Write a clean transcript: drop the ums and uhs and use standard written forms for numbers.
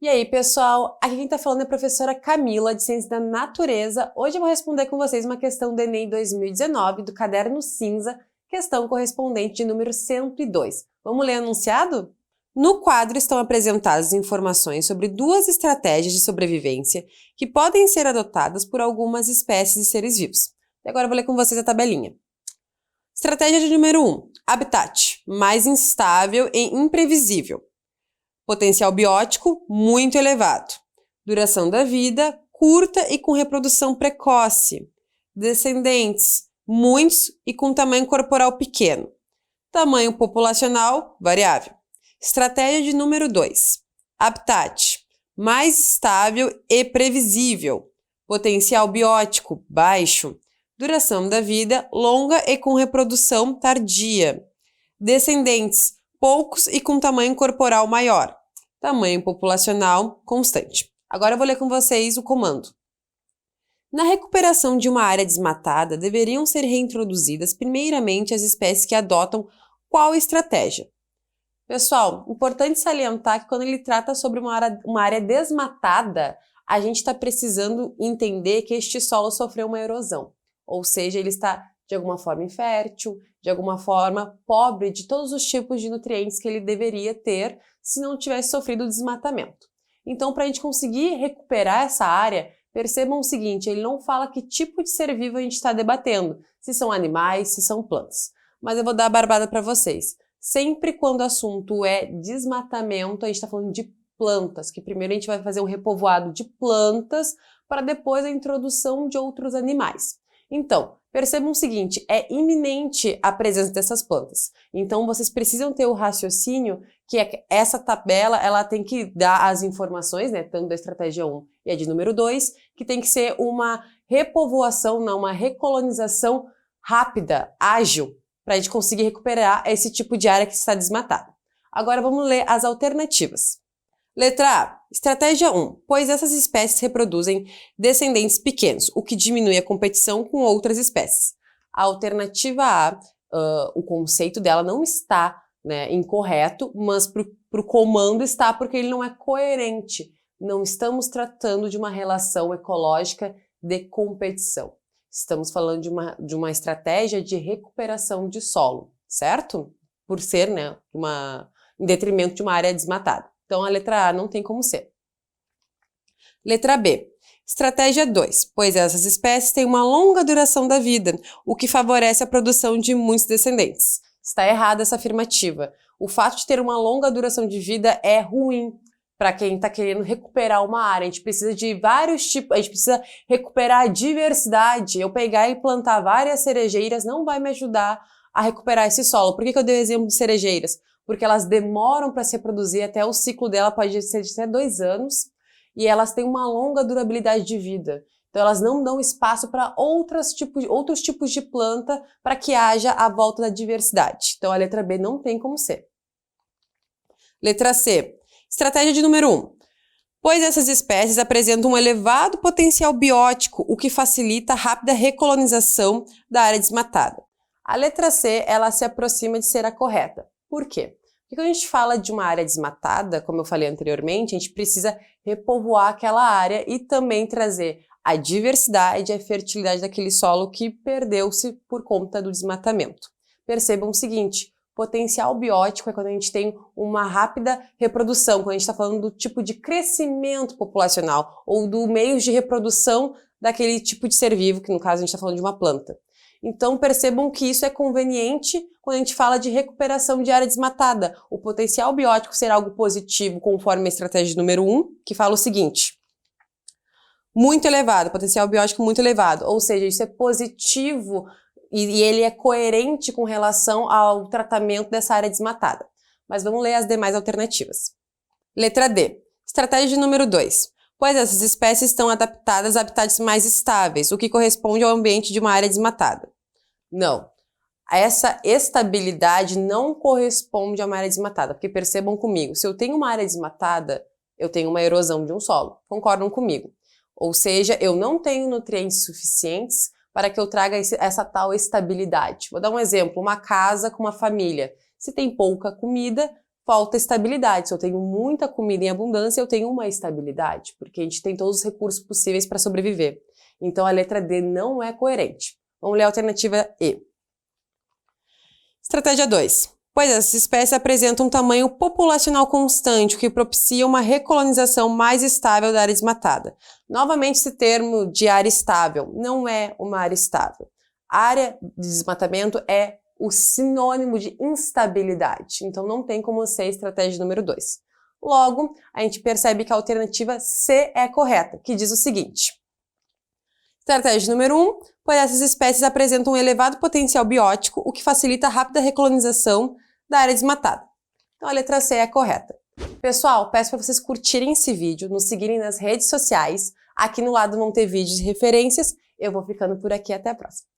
E aí, pessoal? Aqui quem tá falando é a professora Camila, de Ciência da Natureza. Hoje eu vou responder com vocês uma questão do Enem 2019, do Caderno Cinza, questão correspondente de número 102. Vamos ler o enunciado? No quadro estão apresentadas informações sobre duas estratégias de sobrevivência que podem ser adotadas por algumas espécies de seres vivos. E agora eu vou ler com vocês a tabelinha. Estratégia de número 1. Habitat, mais instável e imprevisível. Potencial biótico muito elevado. Duração da vida curta e com reprodução precoce. Descendentes muitos e com tamanho corporal pequeno. Tamanho populacional variável. Estratégia de número 2. Habitat mais estável e previsível. Potencial biótico baixo. Duração da vida longa e com reprodução tardia. Descendentes poucos e com tamanho corporal maior. Tamanho populacional constante. Agora eu vou ler com vocês o comando. Na recuperação de uma área desmatada, deveriam ser reintroduzidas primeiramente as espécies que adotam qual estratégia? Pessoal, importante salientar que quando ele trata sobre uma área desmatada, a gente está precisando entender que este solo sofreu uma erosão. Ou seja, ele está de alguma forma infértil, de alguma forma pobre de todos os tipos de nutrientes que ele deveria ter se não tivesse sofrido o desmatamento. Então, para a gente conseguir recuperar essa área, percebam o seguinte, ele não fala que tipo de ser vivo a gente está debatendo, se são animais, se são plantas. Mas eu vou dar a barbada para vocês. Sempre quando o assunto é desmatamento, a gente está falando de plantas, que primeiro a gente vai fazer um repovoado de plantas para depois a introdução de outros animais. Então, percebam o seguinte, é iminente a presença dessas plantas. Então, vocês precisam ter o raciocínio que essa tabela, ela tem que dar as informações, né, tanto da estratégia 1 e a de número 2, que tem que ser uma repovoação, não, uma recolonização rápida, ágil, para a gente conseguir recuperar esse tipo de área que está desmatada. Agora vamos ler as alternativas. Letra A. Estratégia 1. Pois essas espécies reproduzem descendentes pequenos, o que diminui a competição com outras espécies. A alternativa A, o conceito dela não está, né, incorreto, mas para o comando está porque ele não é coerente. Não estamos tratando de uma relação ecológica de competição. Estamos falando de uma estratégia de recuperação de solo, certo? Por ser, né, em detrimento de uma área desmatada. Então, a letra A não tem como ser. Letra B. Estratégia 2. Pois essas espécies têm uma longa duração da vida, o que favorece a produção de muitos descendentes. Está errada essa afirmativa. O fato de ter uma longa duração de vida é ruim para quem está querendo recuperar uma área. A gente precisa de vários tipos, a gente precisa recuperar a diversidade. Eu pegar e plantar várias cerejeiras não vai me ajudar a recuperar esse solo. Por que eu dei o exemplo de cerejeiras? Porque elas demoram para se reproduzir, até o ciclo dela pode ser de até 2 anos, e elas têm uma longa durabilidade de vida. Então elas não dão espaço para outros tipos de planta para que haja a volta da diversidade. Então a letra B não tem como ser. Letra C. Estratégia de número 1. Pois essas espécies apresentam um elevado potencial biótico, o que facilita a rápida recolonização da área desmatada. A letra C, ela se aproxima de ser a correta. Por quê? Porque quando a gente fala de uma área desmatada, como eu falei anteriormente, a gente precisa repovoar aquela área e também trazer a diversidade e a fertilidade daquele solo que perdeu-se por conta do desmatamento. Percebam o seguinte, potencial biótico é quando a gente tem uma rápida reprodução, quando a gente está falando do tipo de crescimento populacional ou do meio de reprodução daquele tipo de ser vivo, que no caso a gente está falando de uma planta. Então percebam que isso é conveniente quando a gente fala de recuperação de área desmatada. O potencial biótico será algo positivo conforme a estratégia número 1, que fala o seguinte. Muito elevado, potencial biótico muito elevado. Ou seja, isso é positivo e ele é coerente com relação ao tratamento dessa área desmatada. Mas vamos ler as demais alternativas. Letra D. Estratégia de número 2. Pois essas espécies estão adaptadas a habitats mais estáveis, o que corresponde ao ambiente de uma área desmatada. Não. Essa estabilidade não corresponde a uma área desmatada, porque percebam comigo, se eu tenho uma área desmatada, eu tenho uma erosão de um solo. Concordam comigo? Ou seja, eu não tenho nutrientes suficientes para que eu traga essa tal estabilidade. Vou dar um exemplo, uma casa com uma família. Se tem pouca comida, falta estabilidade. Se eu tenho muita comida em abundância, eu tenho uma estabilidade, porque a gente tem todos os recursos possíveis para sobreviver. Então a letra D não é coerente. Vamos ler a alternativa E. Estratégia 2. Pois essas espécies apresentam um tamanho populacional constante, o que propicia uma recolonização mais estável da área desmatada. Novamente, esse termo de área estável não é uma área estável. Área de desmatamento é o sinônimo de instabilidade, então não tem como ser a estratégia número 2. Logo, a gente percebe que a alternativa C é correta, que diz o seguinte. Estratégia número 1, pois essas espécies apresentam um elevado potencial biótico, o que facilita a rápida recolonização da área desmatada. Então a letra C é correta. Pessoal, peço para vocês curtirem esse vídeo, nos seguirem nas redes sociais. Aqui no lado vão ter vídeos e referências. Eu vou ficando por aqui, até a próxima.